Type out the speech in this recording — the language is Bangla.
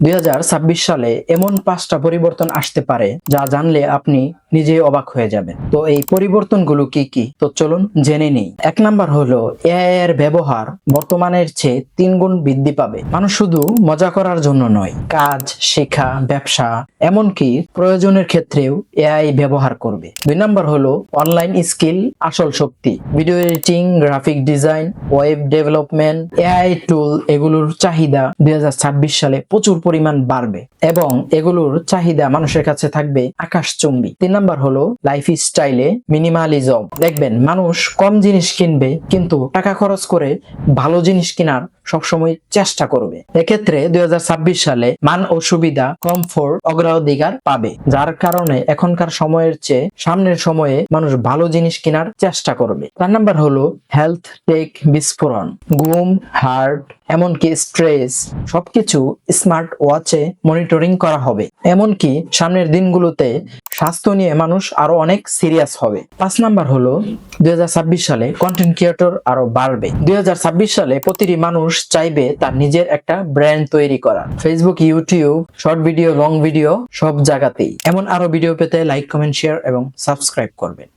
2026 সালে এমন 5টা পরিবর্তন আসতে পারে যা জানলে আপনি নিজেই অবাক হয়ে যাবেন। তো এই পরিবর্তনগুলো কি কি, তো চলুন জেনে নিই। 1 নাম্বার হলো এআই এর ব্যবহার বর্তমানের চেয়ে 3 গুণ বৃদ্ধি পাবে। মানুষ শুধু মজা করার জন্য নয়, কাজ, শিক্ষা, ব্যবসা, এমনকি প্রয়োজনের ক্ষেত্রেও এআই ব্যবহার করবে। 2 নাম্বার হলো অনলাইন স্কিল আসল শক্তি। Video editing, graphic design, web development, AI tool এগুলোর চাহিদা 2026 সালে প্রচুর পরিমাণ বাড়বে এবং এগুলোর চাহিদা মানুষের কাছে থাকবে আকাশচুম্বী। 3 নাম্বার হলো লাইফ স্টাইলে মিনিমালিজম। দেখবেন মানুষ কম জিনিস কিনবে কিন্তু টাকা খরচ করে ভালো জিনিস কেনার সবসময় চেষ্টা করবে। এক্ষেত্রে 2026 সালে মান ও সুবিধা, কমফোর্ট অগ্রাধিকার পাবে, যার কারণে এখনকার সময়ের চেয়ে সামনের সময়ে মানুষ ভালো জিনিস কেনার চেষ্টা করবে। 4 নাম্বার হলো হেলথ টেক বিস্ফোরণ। ঘুম, হার্ট, এমনকি স্ট্রেস সবকিছু স্মার্ট ওয়াচে মনিটরিং করা হবে। এমনকি সামনের দিনগুলোতে স্বাস্থ্য নিয়ে মানুষ আরো অনেক সিরিয়াস হবে। 5 নাম্বার হলো 2026 সালে কন্টেন্ট ক্রিয়েটর আরো বাড়বে। 2026 সালে প্রতিটি মানুষ চাইবে তার নিজের একটা ব্র্যান্ড তৈরি করা। Facebook, YouTube, short video, long video সব জায়গাতেই। এমন আরো ভিডিও পেতে লাইক, কমেন্ট, শেয়ার এবং সাবস্ক্রাইব করবেন।